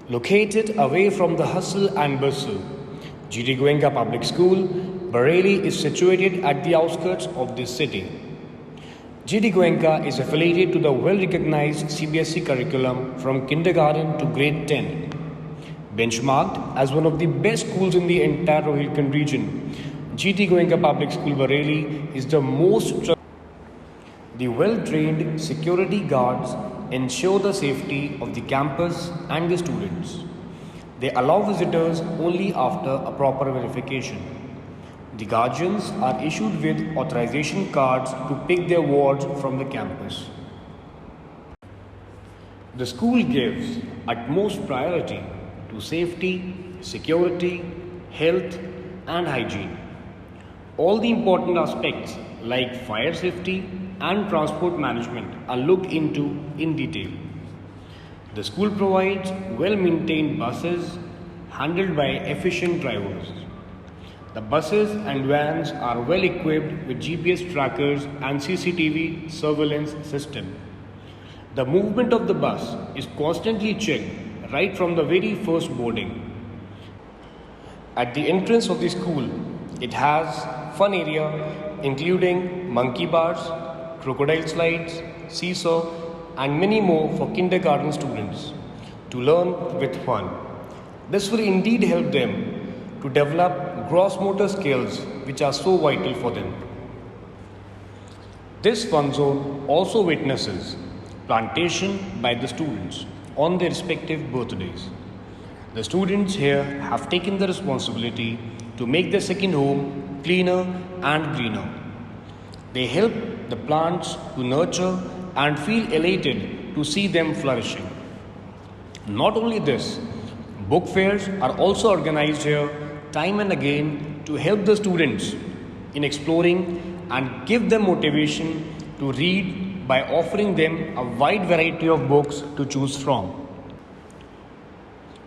Located away from the hustle and bustle, GT Goenka Public School, Bareilly is situated at the outskirts of this city. GT Goenka is affiliated to the well-recognized CBSE curriculum from kindergarten to grade 10. Benchmarked as one of the best schools in the entire Rohilkhand region, GT Goenka Public School Bareilly is the most The well-trained security guards ensure the safety of the campus and the students. They allow visitors only after a proper verification. The guardians are issued with authorization cards to pick their wards from the campus. The school gives utmost priority to safety, security, health, and hygiene. All the important aspects like fire safety and transport management are looked into in detail. The school provides well-maintained buses handled by efficient drivers. The buses and vans are well equipped with GPS trackers and CCTV surveillance system. The movement of the bus is constantly checked right from the very first boarding. At the entrance of the school, it has fun area including monkey bars, crocodile slides, seesaw, and many more for kindergarten students to learn with fun. This will indeed help them to develop gross motor skills which are so vital for them. This fun zone also witnesses plantation by the students on their respective birthdays. The students here have taken the responsibility to make their second home cleaner and greener. They help the plants to nurture and feel elated to see them flourishing. Not only this, book fairs are also organized here time and again to help the students in exploring and give them motivation to read by offering them a wide variety of books to choose from.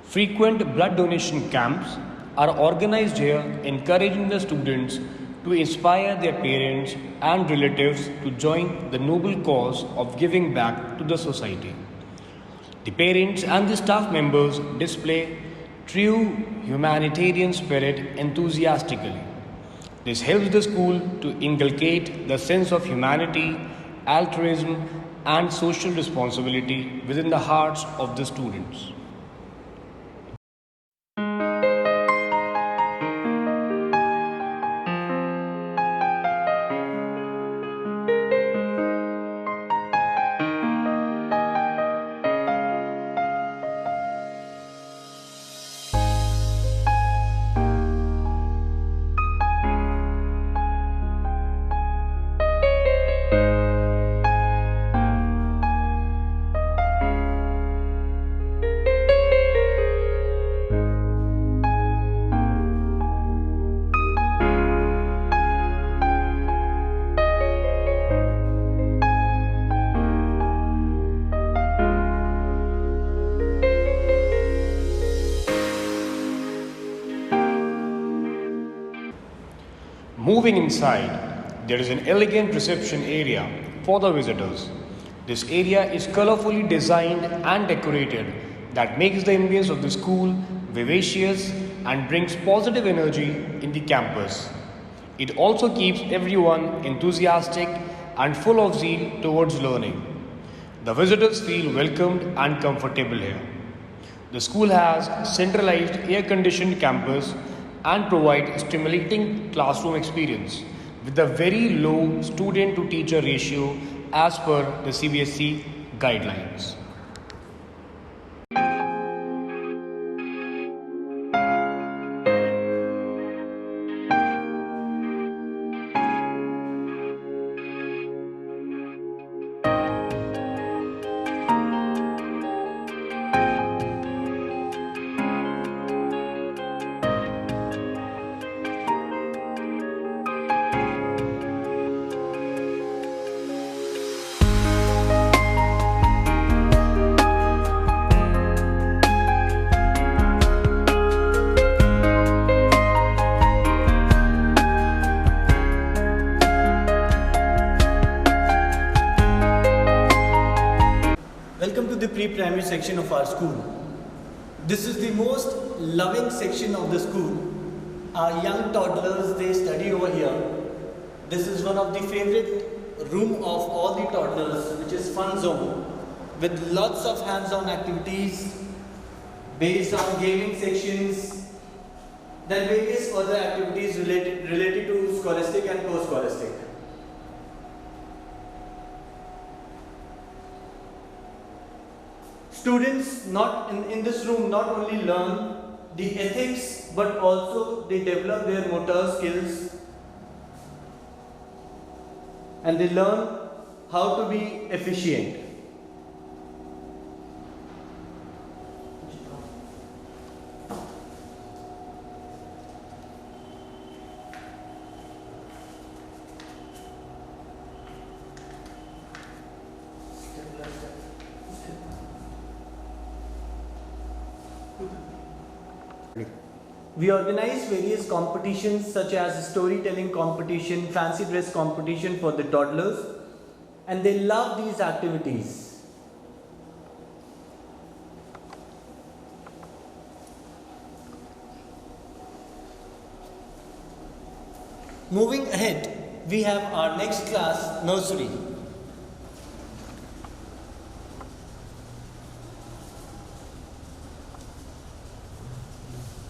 Frequent blood donation camps are organized here, encouraging the students to inspire their parents and relatives to join the noble cause of giving back to the society. The parents and the staff members display true humanitarian spirit enthusiastically. This helps the school to inculcate the sense of humanity, altruism, and social responsibility within the hearts of the students. Moving inside, there is an elegant reception area for the visitors. This area is colorfully designed and decorated that makes the ambience of the school vivacious and brings positive energy in the campus. It also keeps everyone enthusiastic and full of zeal towards learning. The visitors feel welcomed and comfortable here. The school has centralized air-conditioned campus and provide stimulating classroom experience with a very low student to teacher ratio as per the CBSE guidelines. Welcome to the pre-primary section of our school. This is the most loving section of the school. Our young toddlers, they study over here. This is one of the favorite room of all the toddlers, which is fun zone, with lots of hands-on activities based on gaming sections, then various other activities related to scholastic and post-scholastic. Students not in this room not only learn the ethics but also they develop their motor skills and they learn how to be efficient. We organize various competitions such as storytelling competition, fancy dress competition for the toddlers, and they love these activities. Moving ahead, we have our next class, nursery.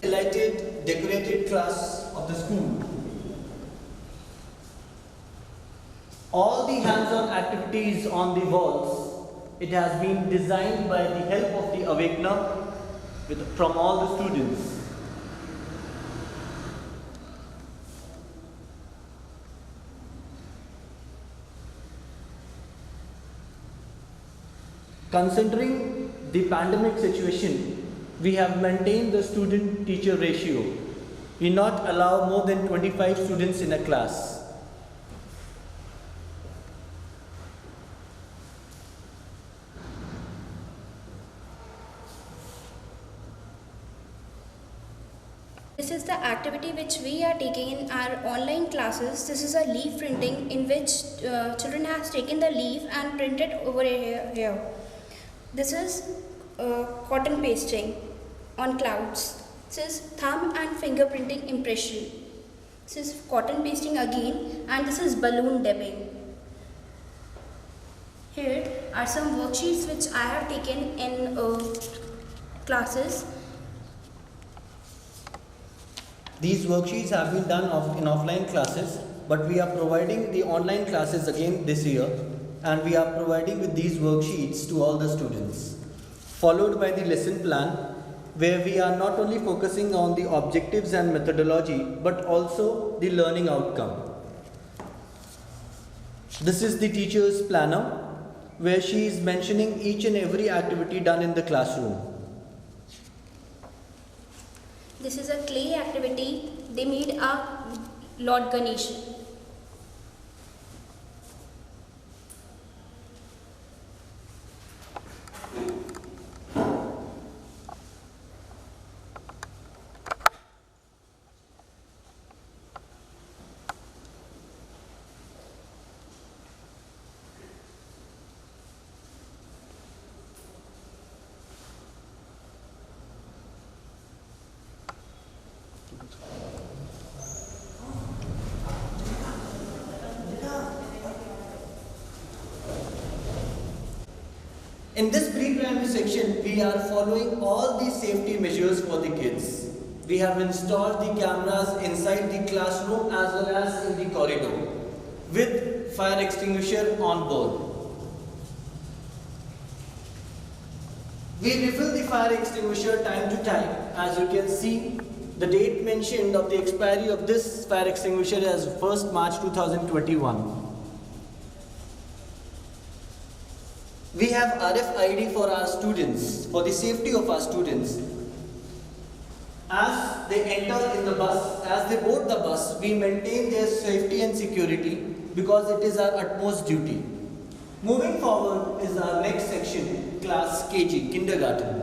Lighted, decorated class of the school. All the hands-on activities on the walls, it has been designed by the help of the awakener from all the students. Considering the pandemic situation, we have maintained the student-teacher ratio. We not allow more than 25 students in a class. This is the activity which we are taking in our online classes. This is a leaf printing in which children has taken the leaf and printed over here. This is cotton pasting on clouds. This is thumb and fingerprinting impression. This is cotton pasting again, and this is balloon dabbing. Here are some worksheets which I have taken in classes. These worksheets have been done in offline classes, but we are providing the online classes again this year, and we are providing with these worksheets to all the students, followed by the lesson plan, where we are not only focusing on the objectives and methodology, but also the learning outcome. This is the teacher's planner, where she is mentioning each and every activity done in the classroom. This is a clay activity. They made a Lord Ganesh. In this pre-primary section, we are following all the safety measures for the kids. We have installed the cameras inside the classroom as well as in the corridor with fire extinguisher on board. We refill the fire extinguisher time to time. As you can see, the date mentioned of the expiry of this fire extinguisher is 1st March 2021. We have RFID for our students, for the safety of our students. As they enter in the bus, as they board the bus, we maintain their safety and security because it is our utmost duty. Moving forward is our next section, class KG, kindergarten.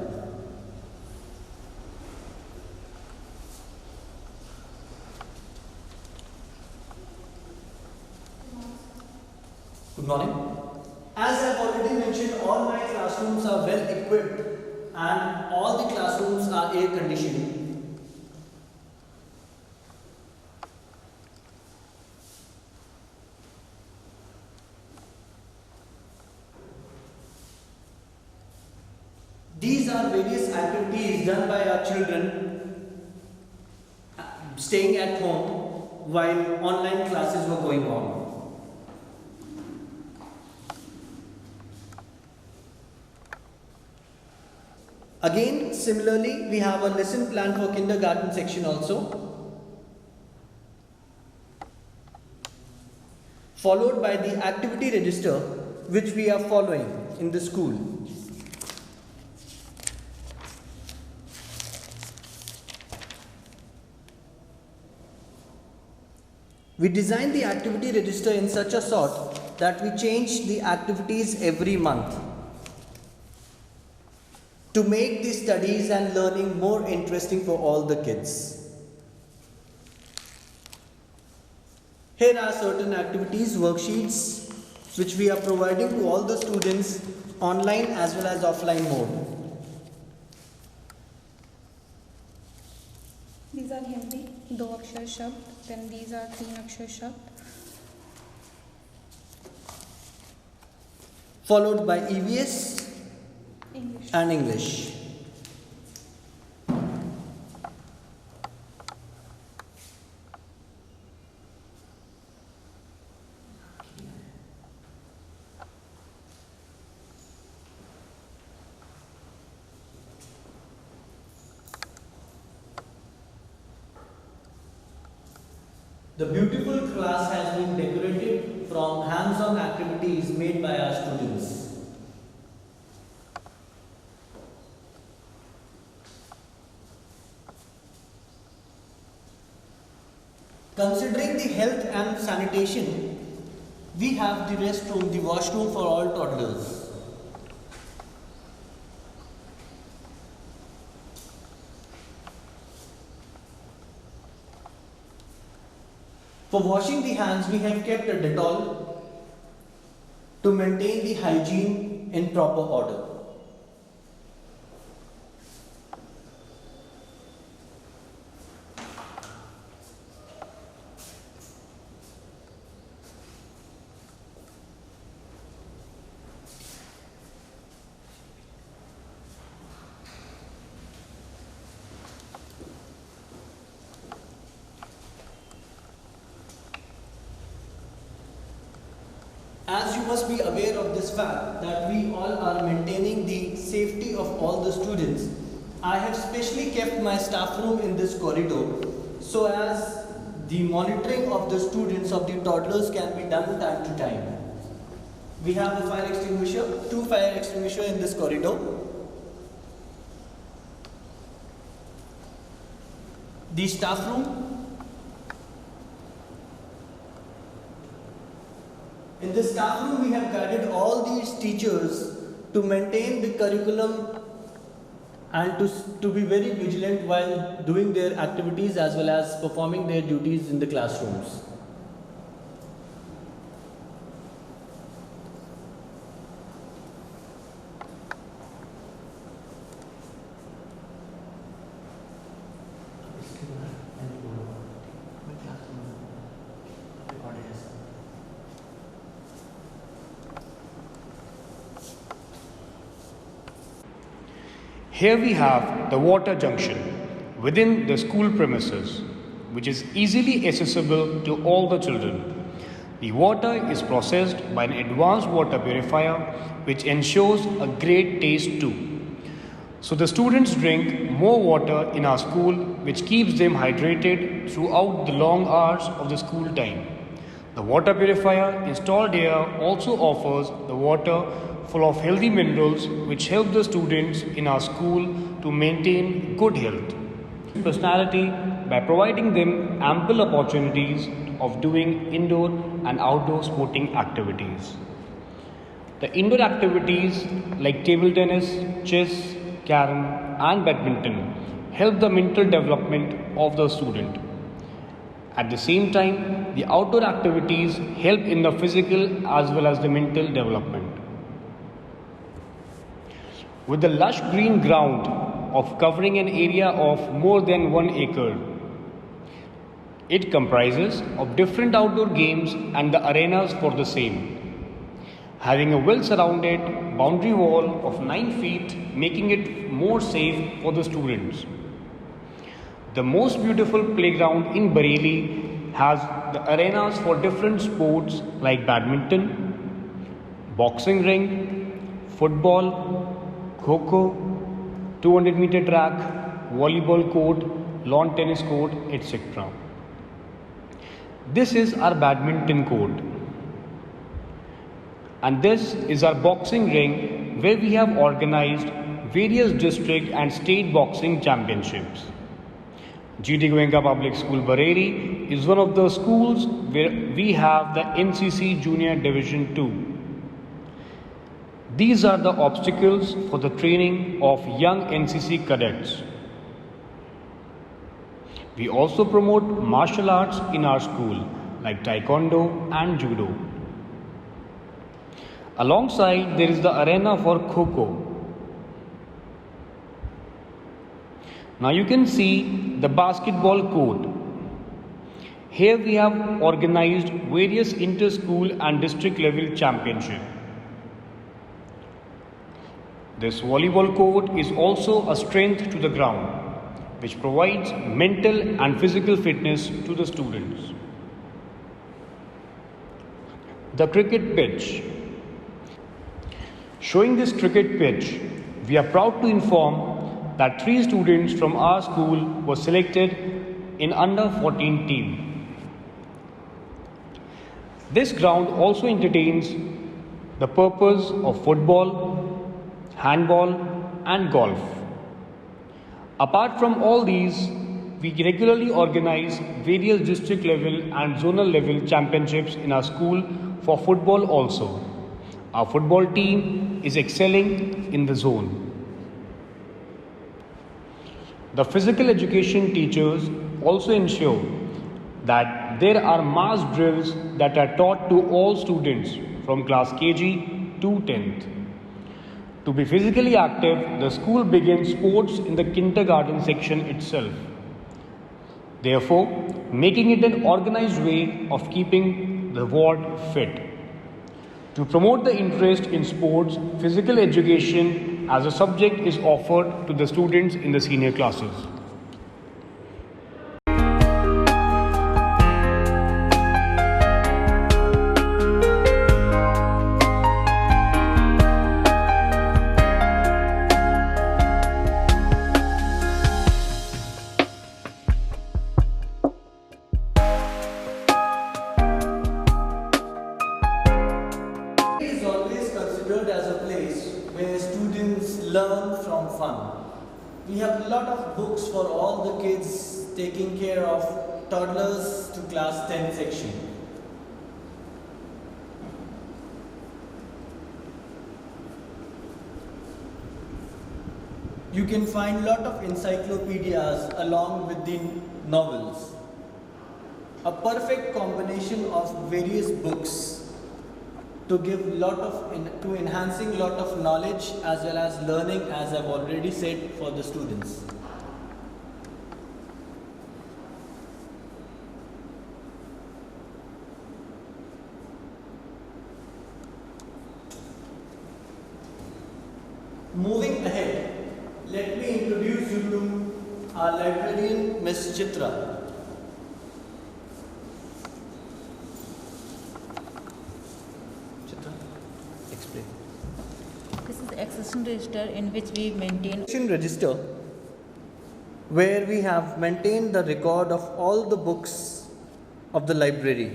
Good morning. As I have already mentioned, all my classrooms are well equipped and all the classrooms are air conditioned. These are various activities done by our children staying at home while online classes were going on. Again, similarly, we have a lesson plan for kindergarten section also, followed by the activity register which we are following in the school. We design the activity register in such a sort that we change the activities every month to make the studies and learning more interesting for all the kids. Here are certain activities, worksheets, which we are providing to all the students online as well as offline mode. These are Hindi, 2 अक्षर शब्द, then these are 3 अक्षर शब्द. Followed by EVS English. and English. The beautiful class has been decorated from hands-on activities made by our students. Considering the health and sanitation, we have the restroom, the washroom for all toddlers. For washing the hands, we have kept a Dettol to maintain the hygiene in proper order. As you must be aware of this fact that we all are maintaining the safety of all the students, I have specially kept my staff room in this corridor so as the monitoring of the students, of the toddlers, can be done time to time. We have a fire extinguisher, 2 fire extinguishers in this corridor. The staff room. In the staff room, we have guided all these teachers to maintain the curriculum and to be very vigilant while doing their activities as well as performing their duties in the classrooms. Here we have the water junction within the school premises, which is easily accessible to all the children. The water is processed by an advanced water purifier, which ensures a great taste too. So the students drink more water in our school, which keeps them hydrated throughout the long hours of the school time. The water purifier installed here also offers the water full of healthy minerals which help the students in our school to maintain good health. Personality by providing them ample opportunities of doing indoor and outdoor sporting activities. The indoor activities like table tennis, chess, carom and badminton help the mental development of the student. At the same time, the outdoor activities help in the physical as well as the mental development. with a lush green ground of covering an area of more than 1 acre. It comprises of different outdoor games and the arenas for the same, having a well-surrounded boundary wall of 9 feet, making it more safe for the students. The most beautiful playground in Bareilly has the arenas for different sports like badminton, boxing ring, football, kho-kho, 200-meter track, volleyball court, lawn tennis court, etc. This is our badminton court. And this is our boxing ring where we have organized various district and state boxing championships. GT Goenka Public School Bareilly is one of the schools where we have the NCC Junior Division 2. These are the obstacles for the training of young NCC cadets. We also promote martial arts in our school like Taekwondo and Judo. Alongside, there is the arena for Kho-Kho. Now you can see the basketball court. Here we have organized various inter-school and district level championships. This volleyball court is also a strength to the ground, which provides mental and physical fitness to the students. The cricket pitch. Showing this cricket pitch, we are proud to inform that 3 students from our school were selected in under 14 team. This ground also entertains the purpose of football, handball and golf. Apart from all these, we regularly organize various district level and zonal level championships in our school for football also. Our football team is excelling in the zone. The physical education teachers also ensure that there are mass drills that are taught to all students from class KG to 10th. To be physically active, the school begins sports in the kindergarten section itself. Therefore, making it an organized way of keeping the ward fit. To promote the interest in sports, physical education as a subject is offered to the students in the senior classes. It is always considered as a place where students learn from fun. We have a lot of books for all the kids taking care of toddlers to class 10 section. You can find a lot of encyclopedias along with the novels. A perfect combination of various books to give to enhancing lot of knowledge as well as learning, as I've already said, for the students. Moving ahead, let me introduce you to our librarian, Miss Chitra. Explain. This is the accession register in which we maintain Accession register, where we have maintained the record of all the books of the library.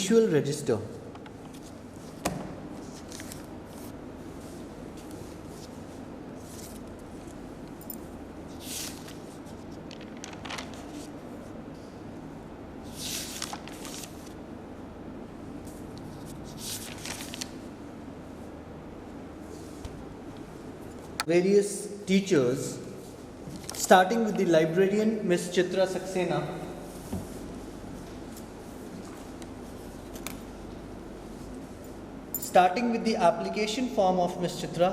visual register. Various teachers, starting with the librarian Miss Chitra Saxena. Starting with the application form of Miss Chitra.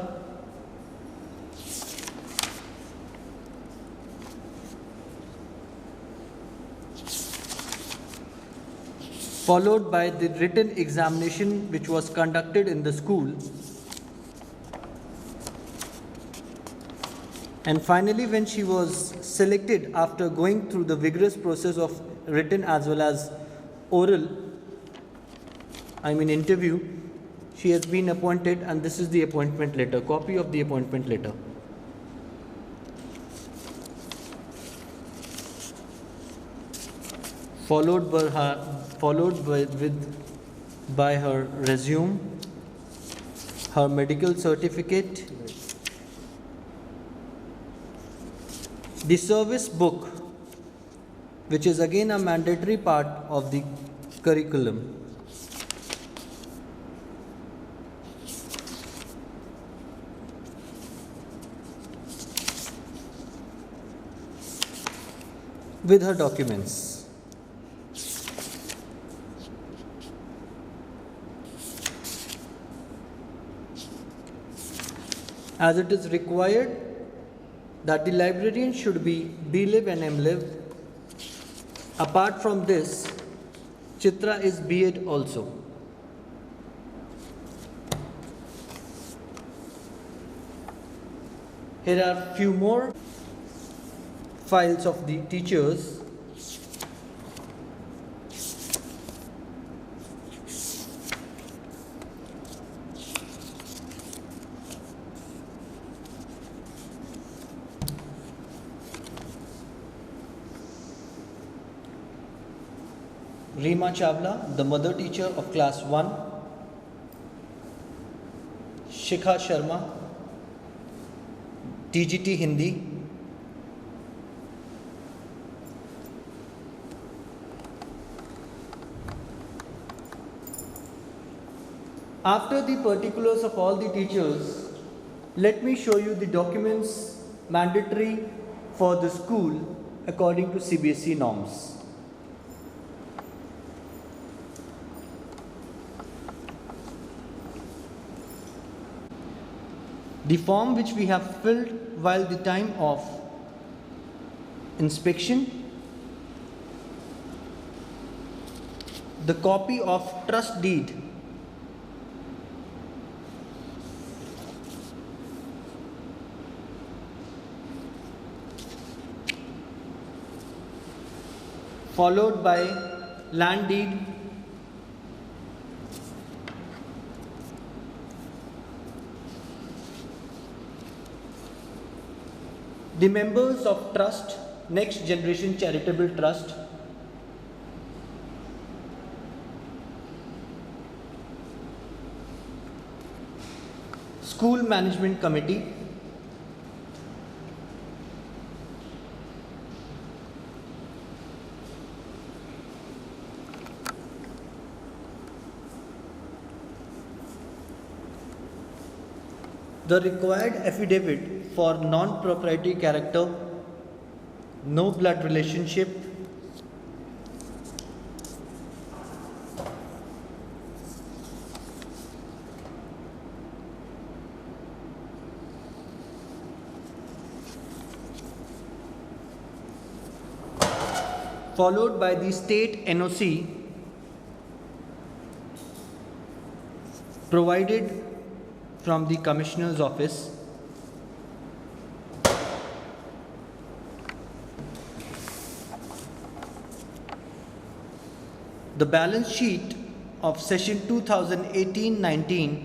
Followed by the written examination which was conducted in the school. And finally, when she was selected after going through the vigorous process of written as well as oral, interview, she has been appointed, and this is the appointment letter, copy of the appointment letter. Followed by her resume, her medical certificate, the service book, which is again a mandatory part of the curriculum. With her documents. As it is required that the librarian should be B.Liv and M.Liv. Apart from this, Chitra is B.Ed also. Here are few more files of the teachers. Reema Chawla, the mother teacher of class 1. Shikha Sharma, TGT Hindi. After the particulars of all the teachers, let me show you the documents mandatory for the school according to CBSE norms. The form which we have filled while the time of inspection, the copy of trust deed, followed by land deed, the members of trust, Next Generation Charitable Trust, School Management Committee, the required affidavit for non-proprietary character, no blood relationship, followed by the state NOC provided from the Commissioner's office. The balance sheet of session 2018-19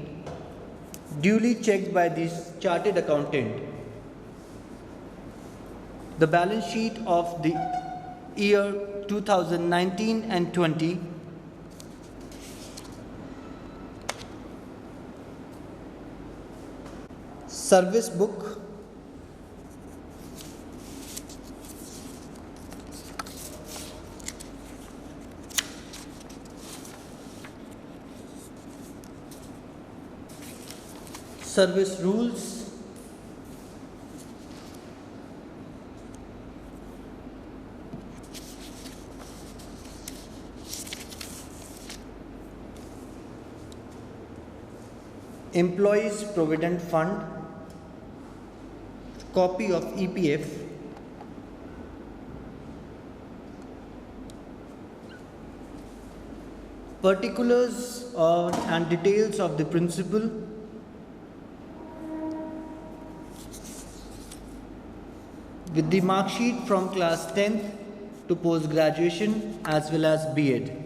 duly checked by the chartered accountant. The balance sheet of the year 2019 and 20 service book, service rules, Employees Provident Fund, copy of EPF, particulars and details of the principal, with the mark sheet from class 10th to post graduation as well as B.Ed.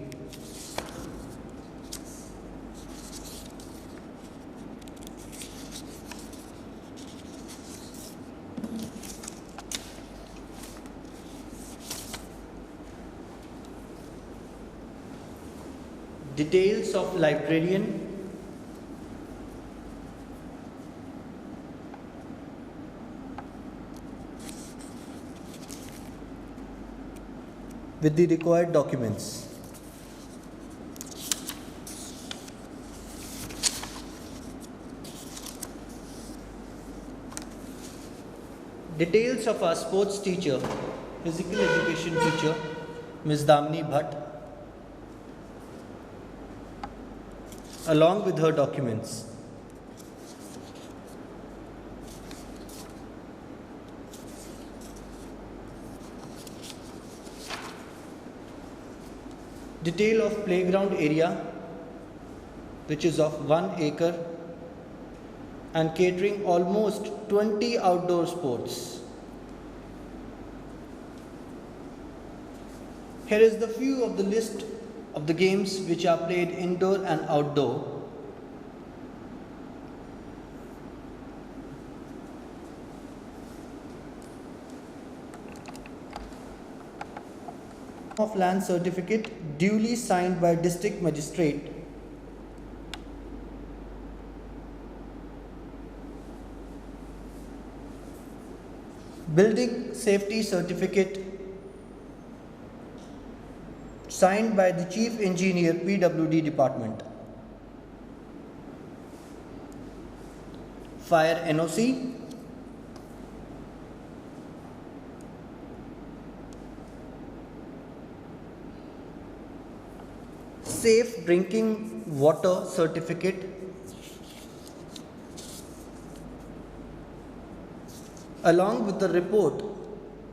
Details of librarian, with the required documents. Details of our sports teacher, physical education teacher, Ms. Damini Bhatt, along with her documents. Detail of playground area, which is of 1 acre and catering almost 20 outdoor sports. Here is the few of the list of the games which are played indoor and outdoor. Of land certificate duly signed by district magistrate. Building safety certificate signed by the chief engineer, PWD department. Fire NOC. Safe drinking water certificate. Along with the report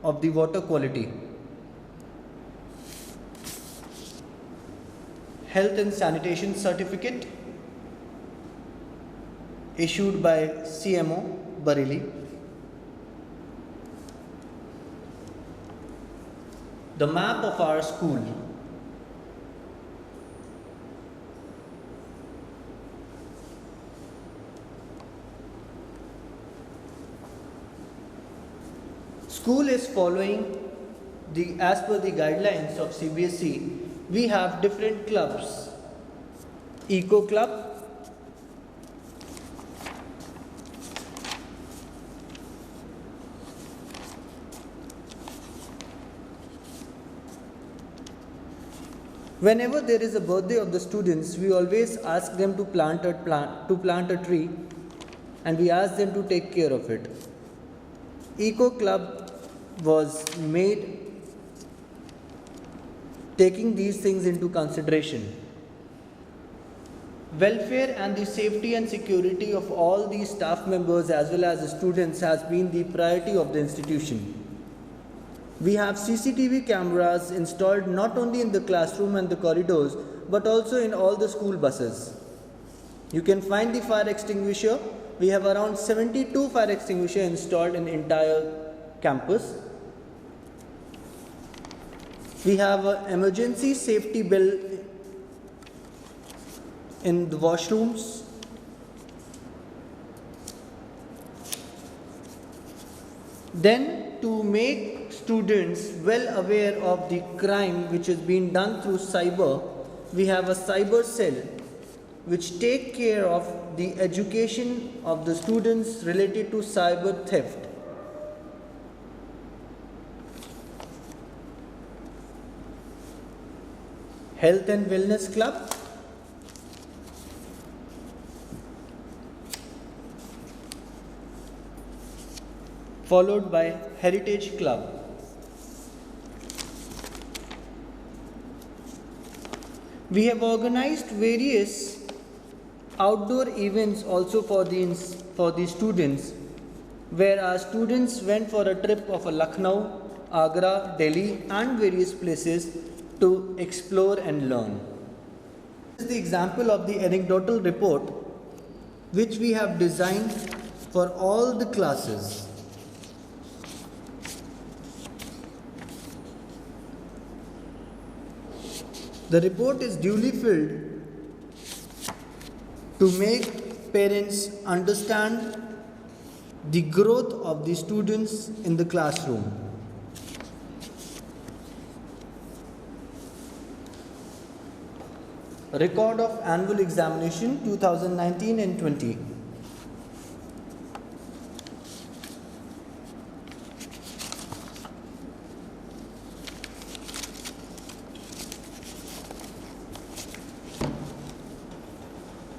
of the water quality. Health and sanitation certificate issued by CMO, Bareilly. The map of our school. School is following as per the guidelines of CBSE. We have different clubs. Eco Club, whenever there is a birthday of the students, we always ask them to plant a tree, and we ask them to take care of it. Eco Club was made taking these things into consideration. Welfare and the safety and security of all the staff members as well as the students has been the priority of the institution. We have CCTV cameras installed not only in the classroom and the corridors, but also in all the school buses. You can find the fire extinguisher. We have around 72 fire extinguishers installed in the entire campus. We have an emergency safety bell in the washrooms. Then, to make students well aware of the crime which is being done through cyber, we have a cyber cell which take care of the education of the students related to cyber theft. Health and Wellness Club, followed by Heritage Club. We have organized various outdoor events also for the students, where our students went for a trip of Lucknow, Agra, Delhi and various places to explore and learn. This is the example of the anecdotal report which we have designed for all the classes. The report is duly filled to make parents understand the growth of the students in the classroom. Record of annual examination 2019 and 20.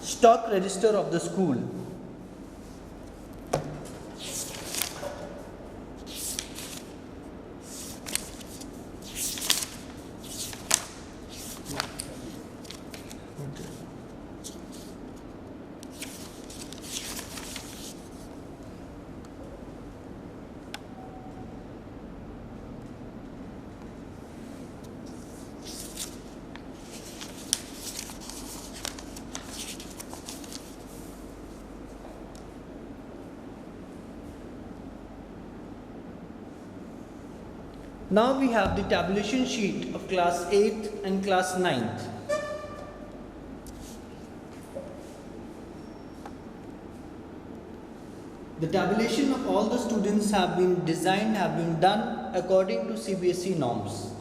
Stock register of the school. Now we have the tabulation sheet of class 8th and class 9th. The tabulation of all the students have been done according to CBSE norms.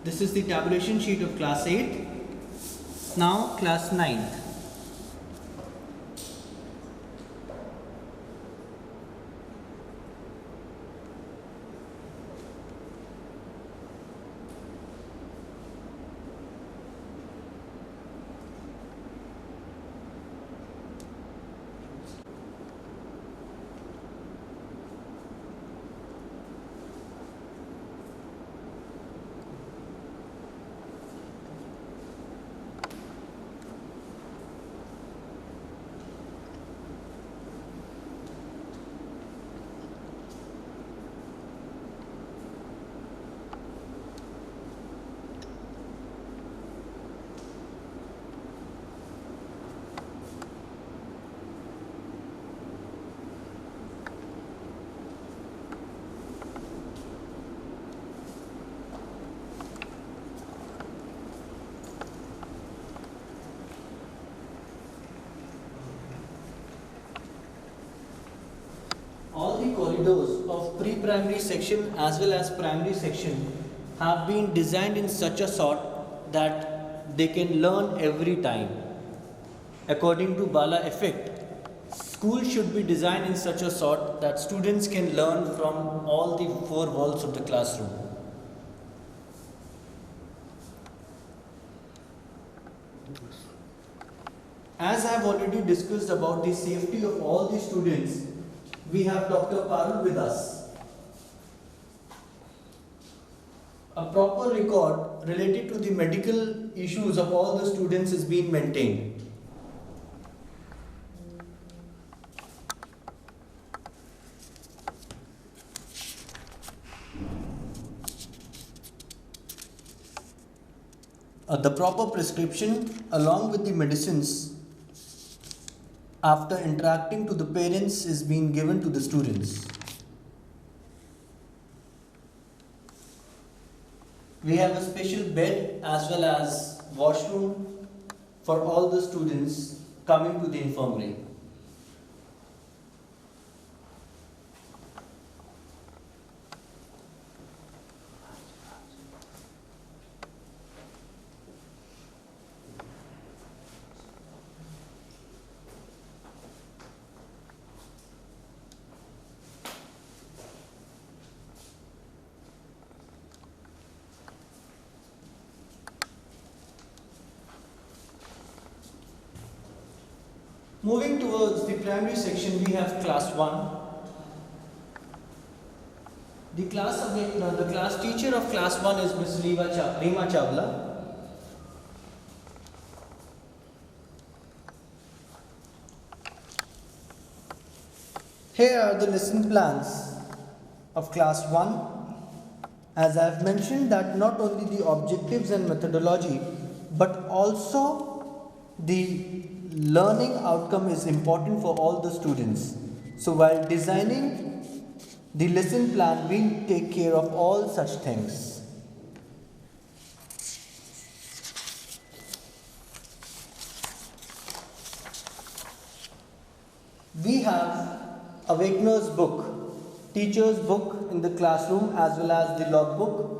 This is the tabulation sheet of class 8. Now class 9th. All the corridors of pre-primary section as well as primary section have been designed in such a sort that they can learn every time. According to Bala effect, school should be designed in such a sort that students can learn from all the four walls of the classroom. As I have already discussed about the safety of all the students, we have Dr. Parul with us. A proper record related to the medical issues of all the students is being maintained. The proper prescription along with the medicines after interacting to the parents is being given to the students. We have a special bed as well as washroom for all the students coming to the infirmary. Moving towards the primary section, we have class 1. The class teacher of class 1 is Miss Rima Chawla. Here are the lesson plans of class 1. As I have mentioned that not only the objectives and methodology, but also the learning outcome is important for all the students. So while designing the lesson plan, we take care of all such things. We have Awakener's book, teacher's book in the classroom as well as the logbook.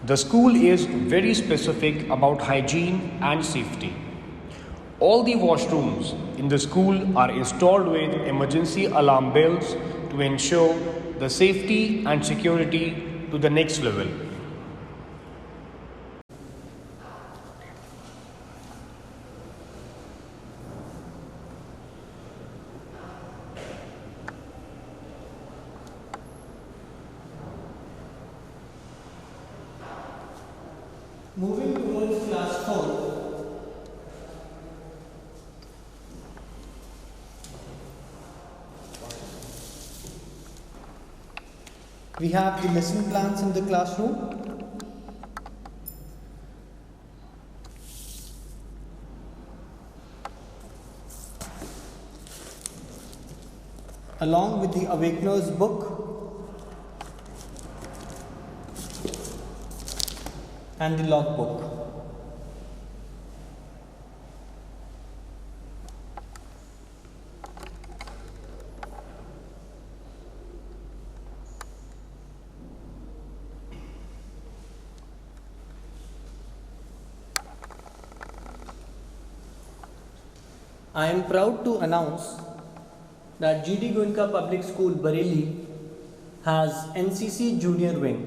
The school is very specific about hygiene and safety. All the washrooms in the school are installed with emergency alarm bells to ensure the safety and security to the next level. Moving towards class 4, We have the lesson plans in the classroom. Along with the Awakeners book and the logbook. I am proud to announce that GD Goenka Public School Bareilly has NCC Junior Wing,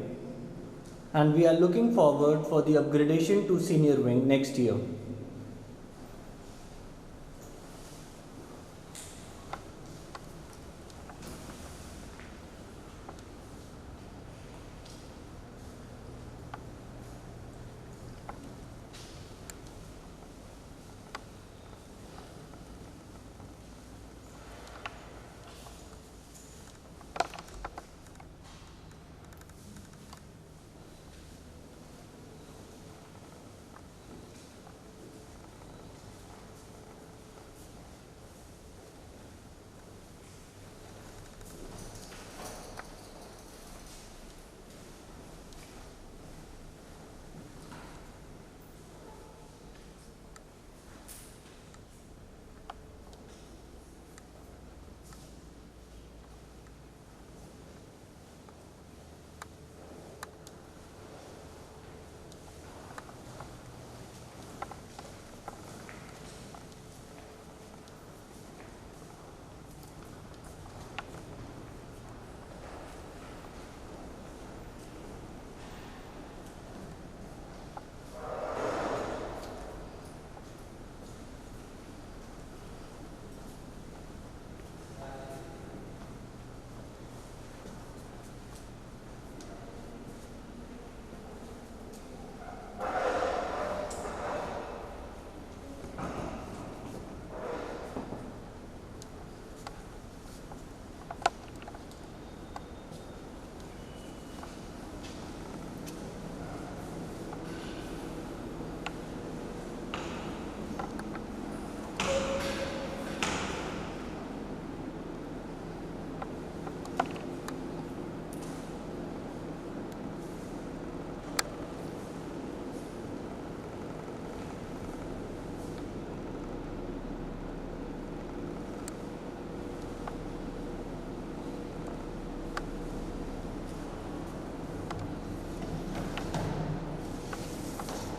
and we are looking forward for the upgradation to Senior Wing next year.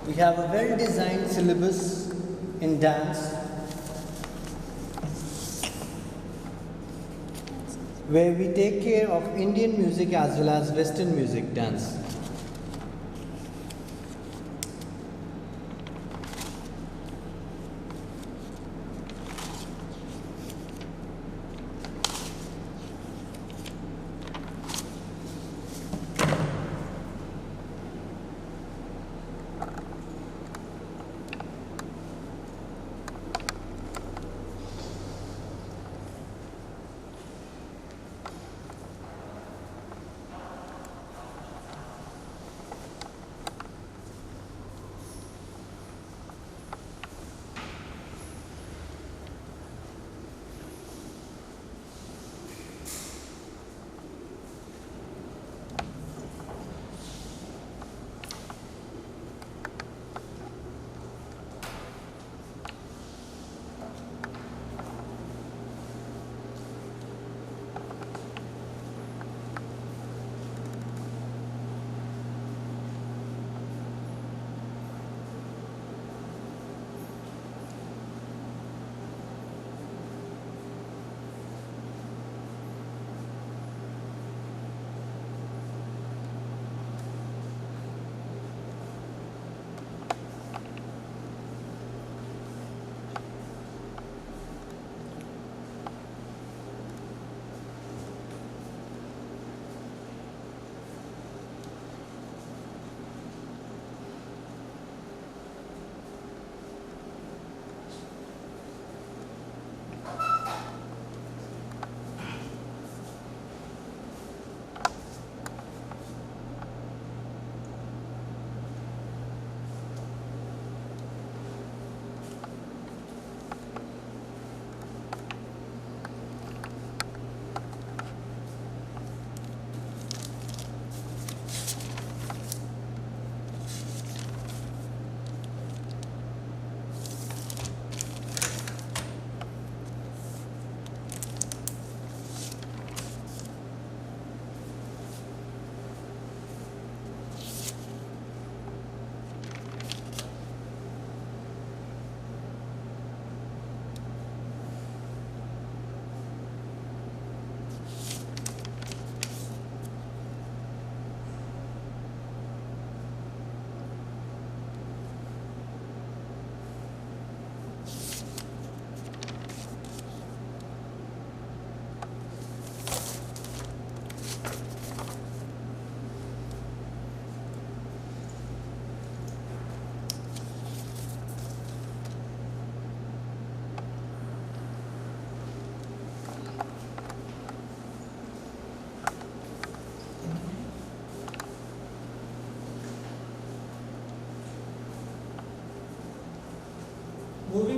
We have a well-designed syllabus in dance where we take care of Indian music as well as Western music dance.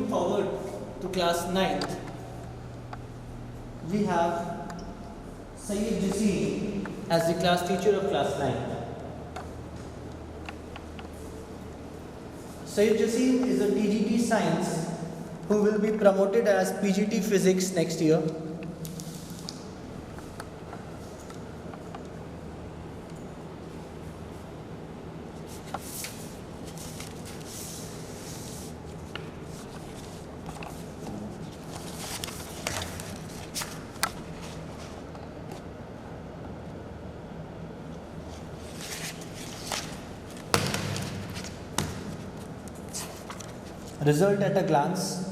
moving forward to class 9th, we have Sayyid Jaseen as the class teacher of class 9th. Sayyid Jaseen is a TGT Science who will be promoted as PGT Physics next year. Result at a glance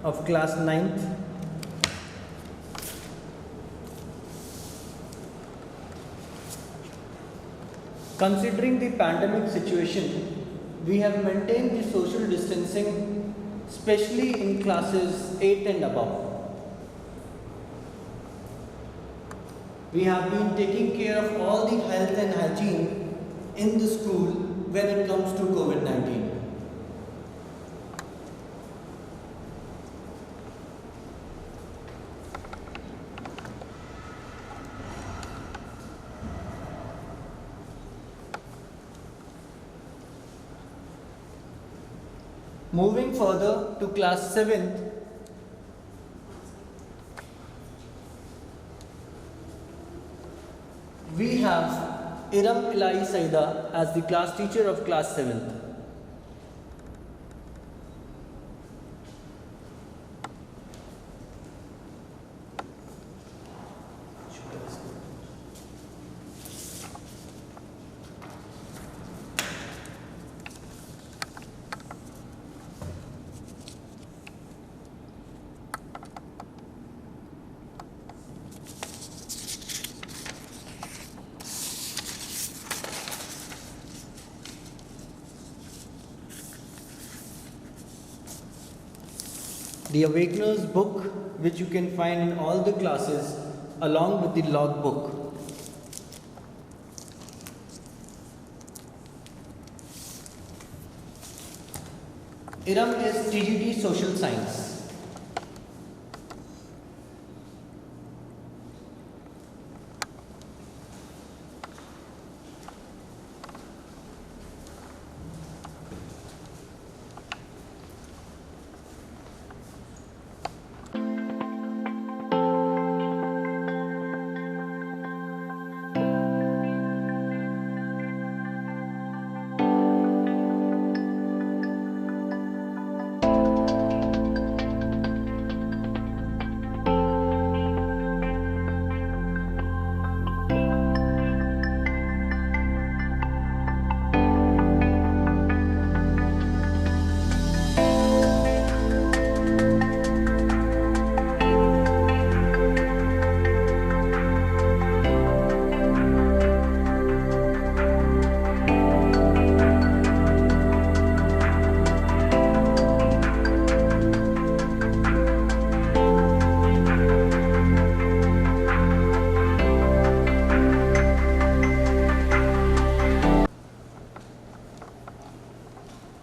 of class 9th. Considering the pandemic situation, we have maintained the social distancing, especially in classes 8 and above. We have been taking care of all the health and hygiene in the school when it comes to COVID-19. Moving further to class 7th, we have Iram Ilahi Saida as the class teacher of class 7th. The Awakeners book, which you can find in all the classes along with the log book. Iram is TGT Social Science.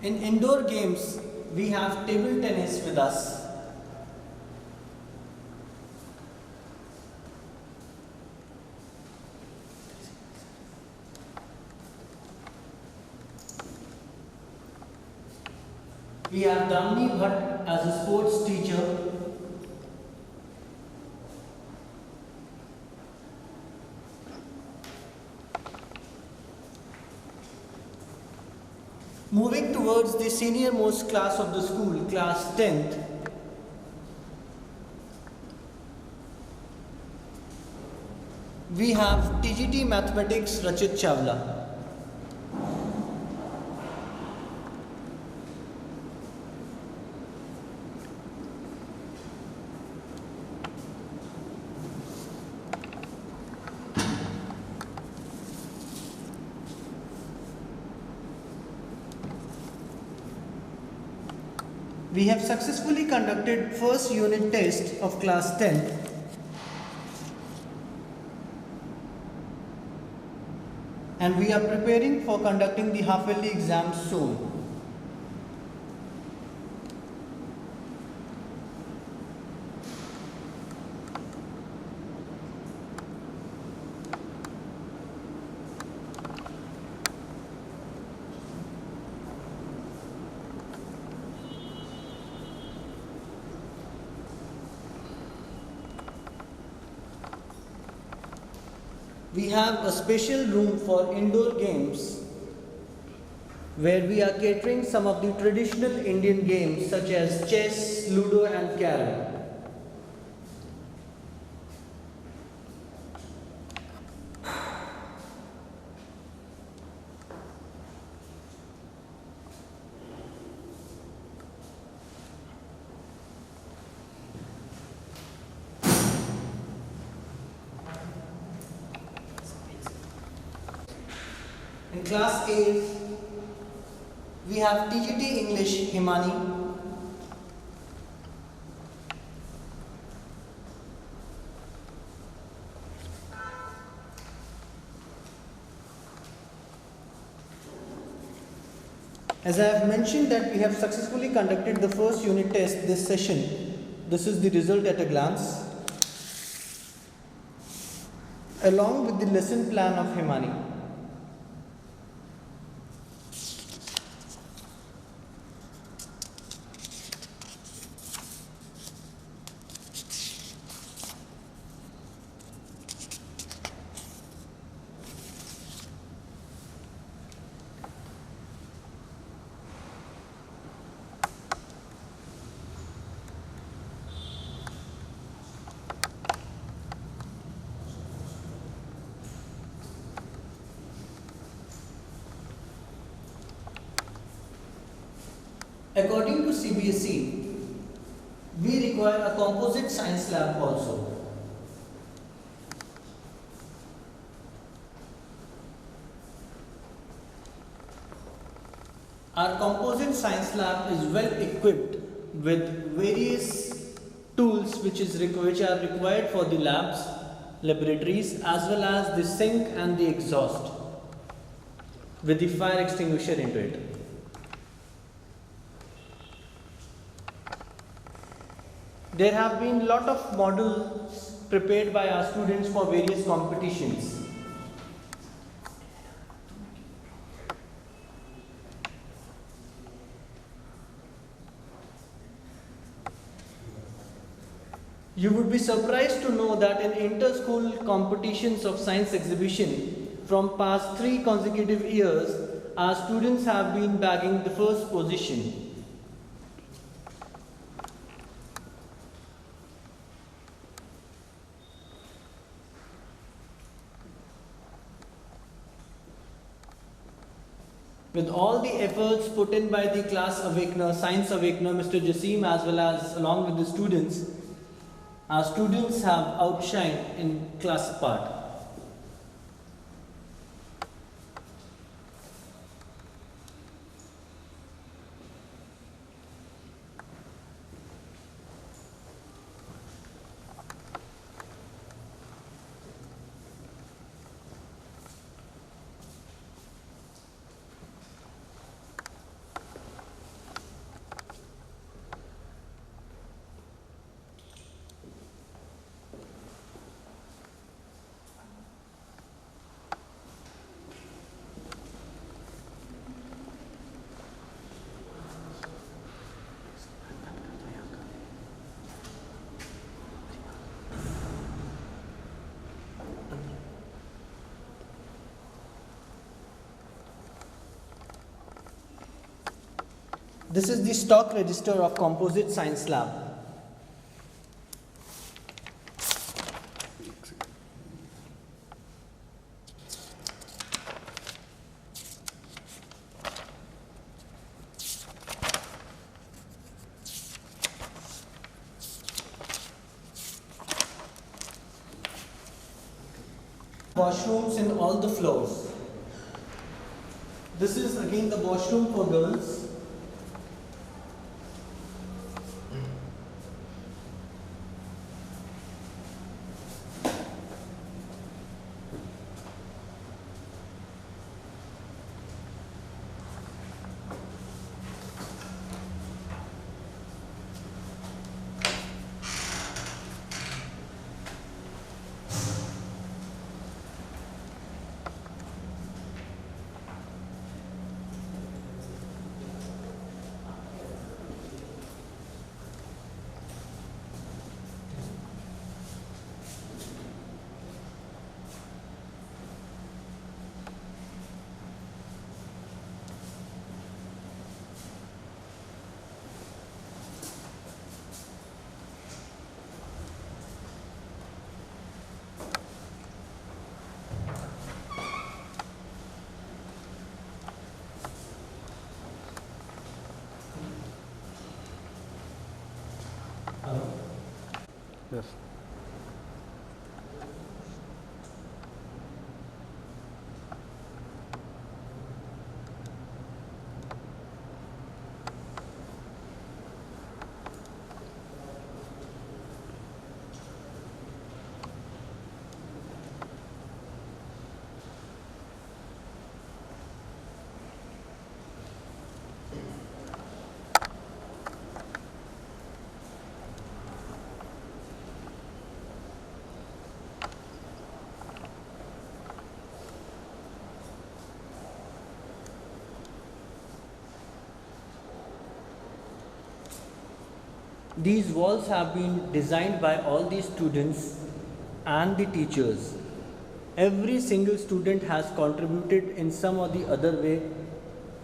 In indoor games, we have table tennis with us. We have Damni Bhatt as a sports teacher. Moving towards the senior most class of the school, class 10th, we have TGT Mathematics Rachit Chawla. We have successfully conducted first unit test of class 10 and we are preparing for conducting the half-yearly exams soon. we have a special room for indoor games where we are catering some of the traditional Indian games such as chess, ludo and carrom. In class A, we have TGT English Himani. As I have mentioned that we have successfully conducted the first unit test this session. This is the result at a glance, along with the lesson plan of Himani. According to CBSE, we require a composite science lab also. Our composite science lab is well equipped with various tools which are required for the labs, laboratories, as well as the sink and the exhaust with the fire extinguisher into it. There have been a lot of models prepared by our students for various competitions. You would be surprised to know that in inter-school competitions of science exhibition from past 3 consecutive years, our students have been bagging the first position. With all the efforts put in by the class awakener, science awakener, Mr. Jasim, as well as along with the students, our students have outshined in class part. This is the stock register of Composite Science Lab. Washrooms in all the floors. This is again the washroom for girls. Yes. These walls have been designed by all the students and the teachers. Every single student has contributed in some or the other way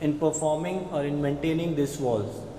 in performing or in maintaining these walls.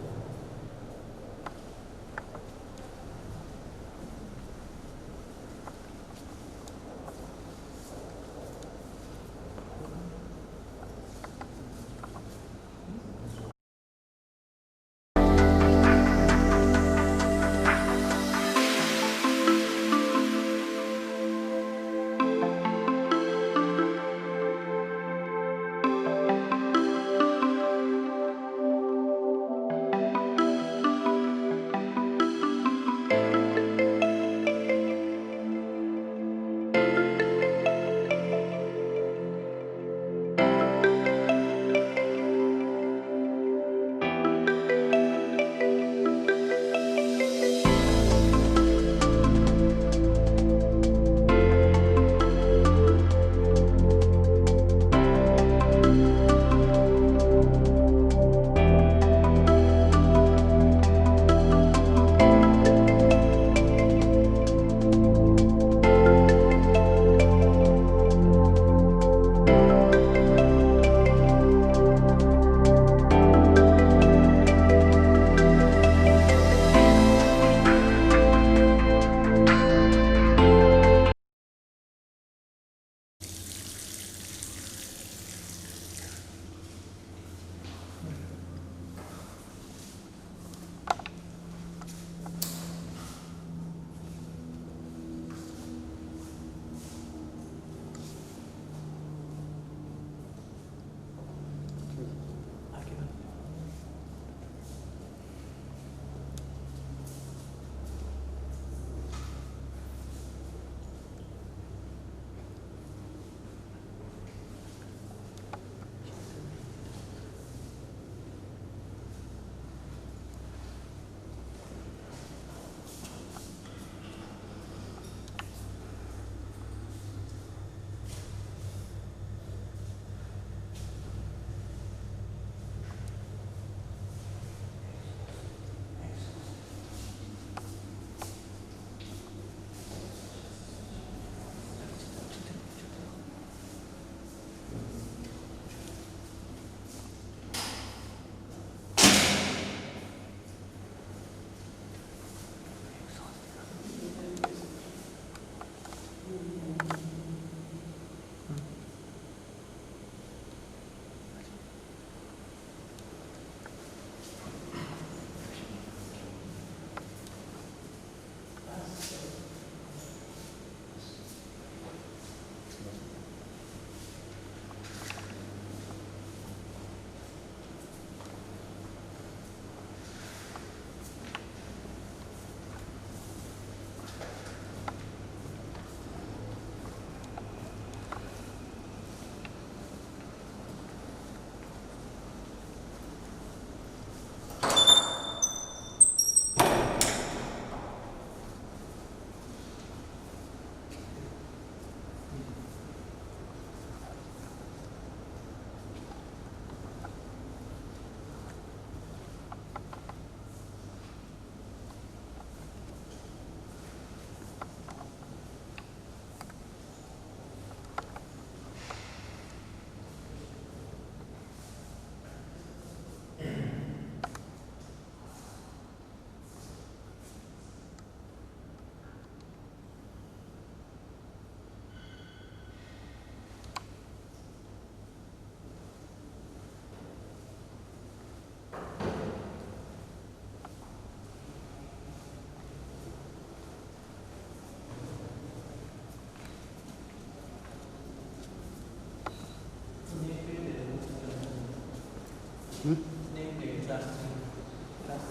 Name plate class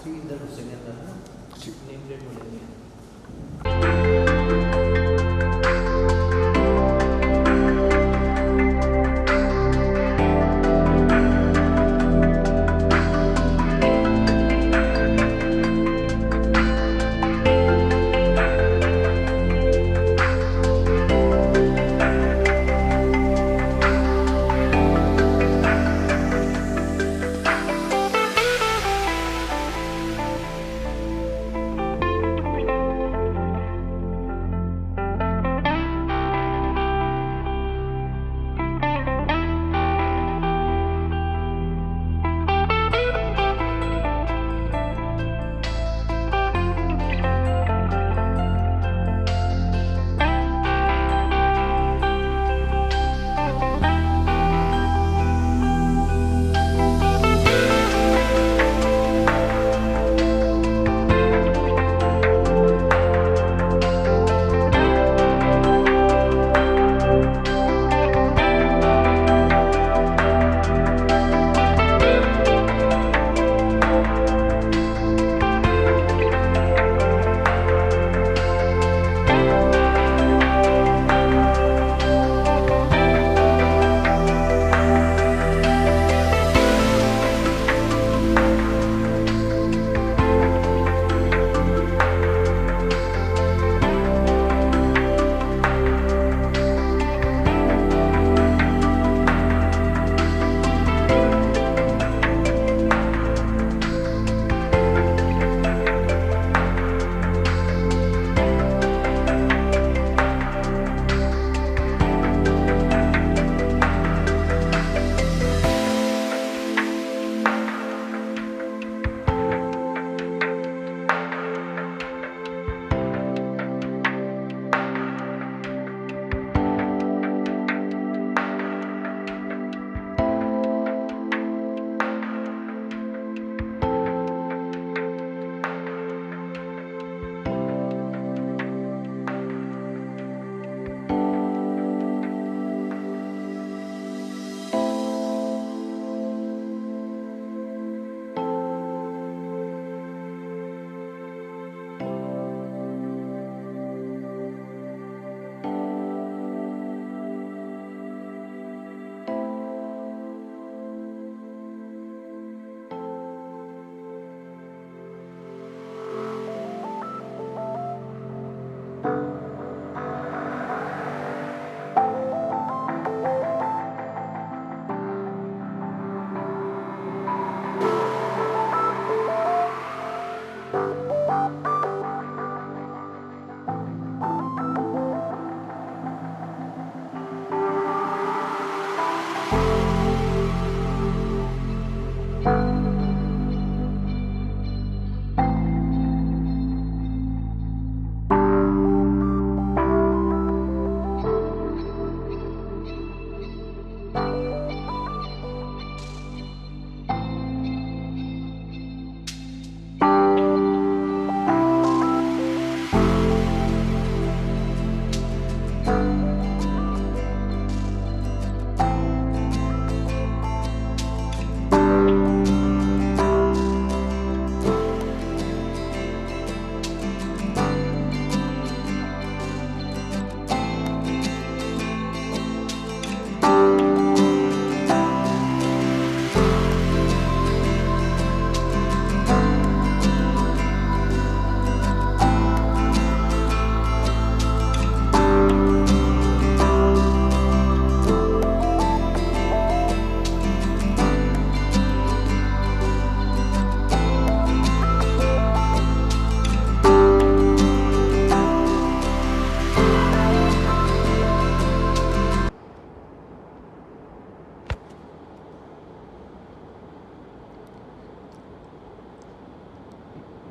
3 इधर घुसेंगे अंदर ना, name plate बोलेंगे।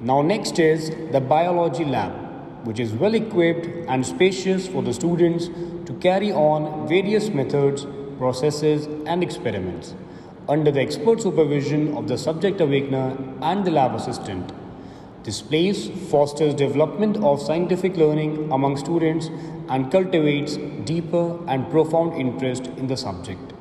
Now next is the biology lab, which is well equipped and spacious for the students to carry on various methods, processes and experiments under the expert supervision of the subject awakener and the lab assistant. This place fosters development of scientific learning among students and cultivates deeper and profound interest in the subject.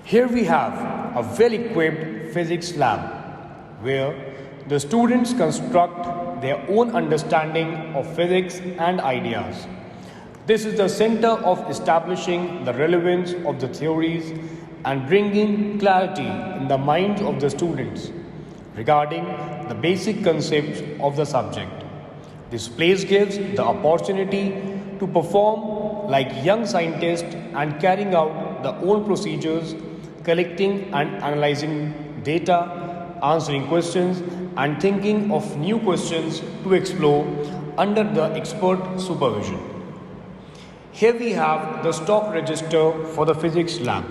Here we have a well-equipped physics lab where the students construct their own understanding of physics and ideas. This is the center of establishing the relevance of the theories and bringing clarity in the minds of the students regarding the basic concepts of the subject. This place gives the opportunity to perform like young scientists and carrying out their own procedures, collecting and analyzing data, answering questions, and thinking of new questions to explore under the expert supervision. Here we have the stock register for the physics lab.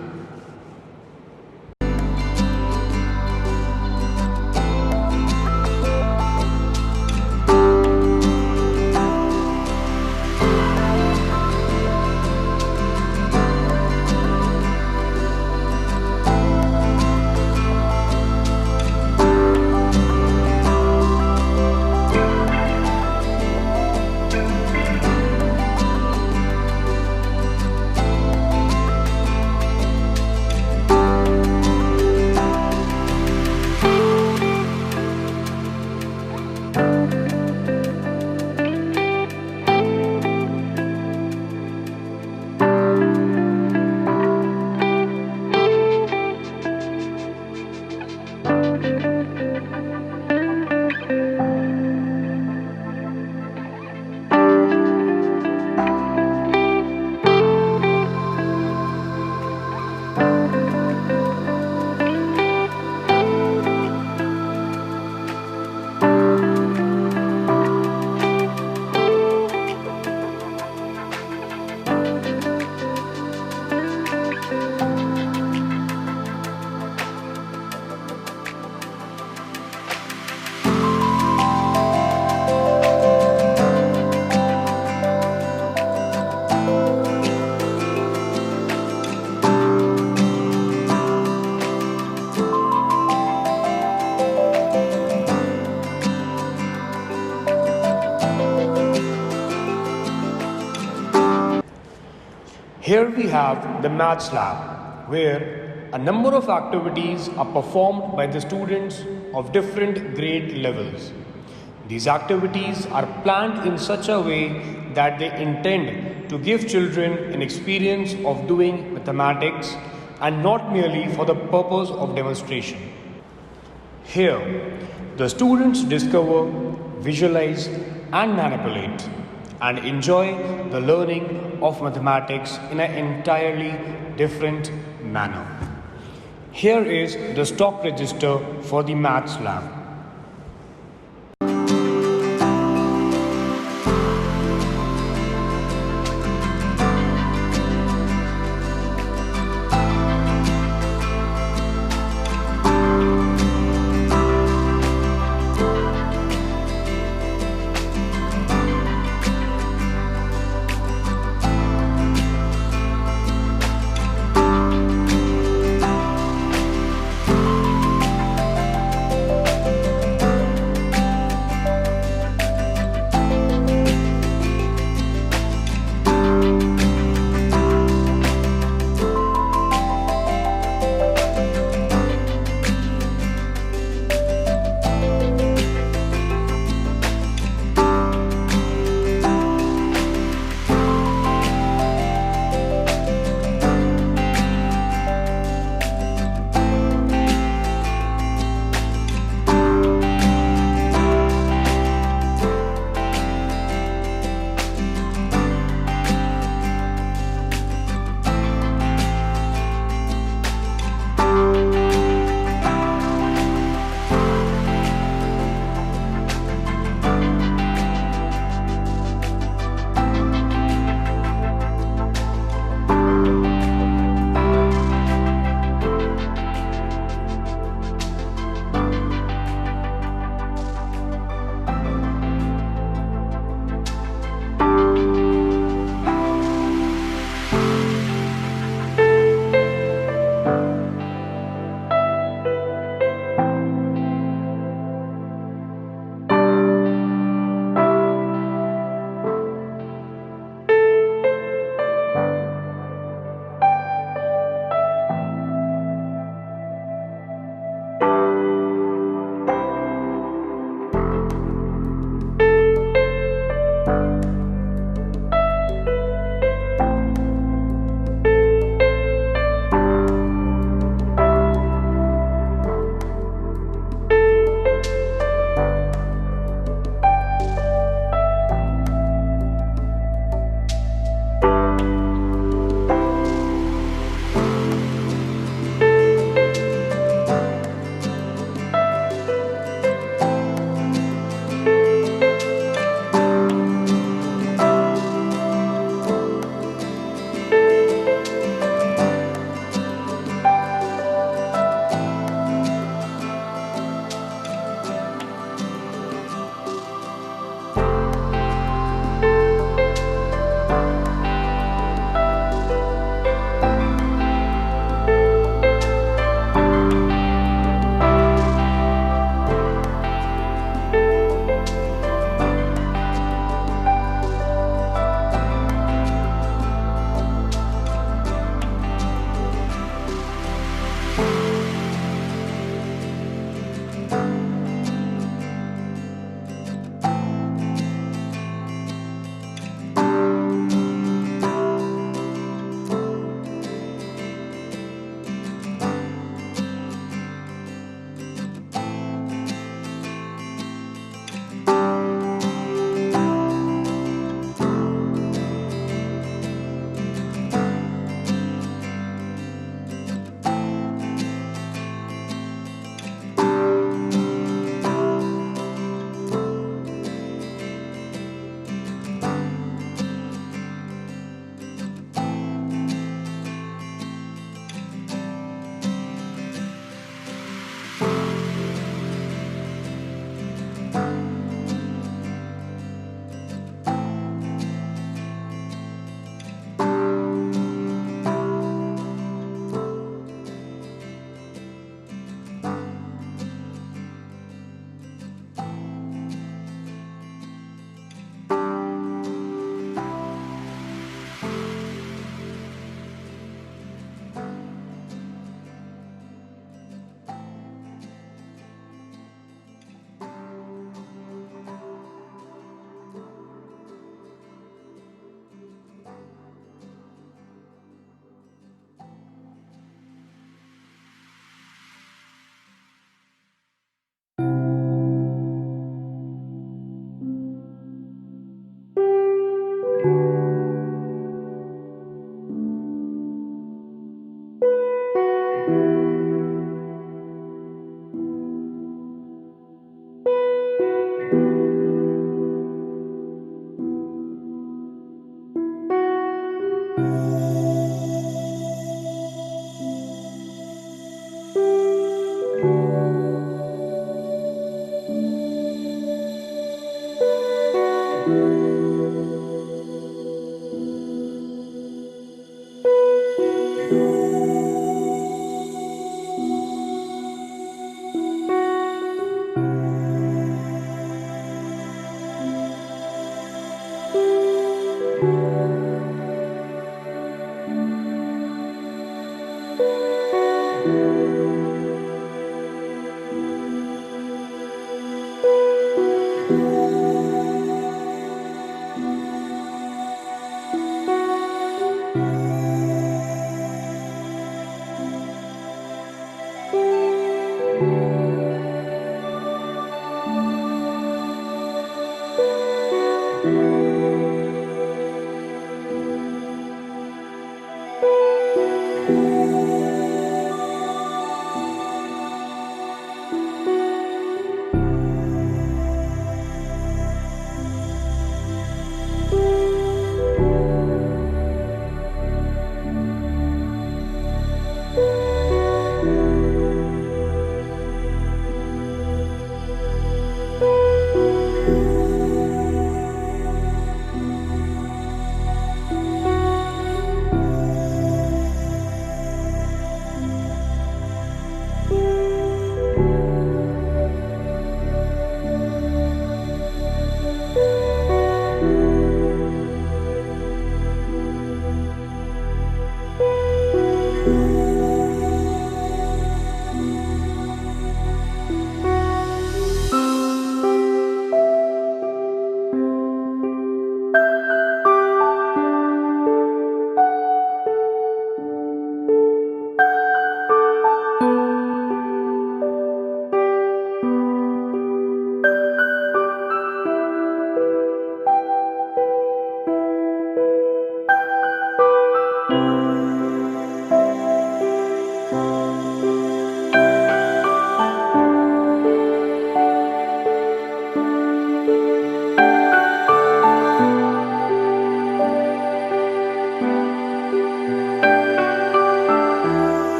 Here we have the maths lab, where a number of activities are performed by the students of different grade levels. These activities are planned in such a way that they intend to give children an experience of doing mathematics and not merely for the purpose of demonstration. Here, the students discover, visualize, and manipulate and enjoy the learning of mathematics in an entirely different manner. Here is the stock register for the maths lab.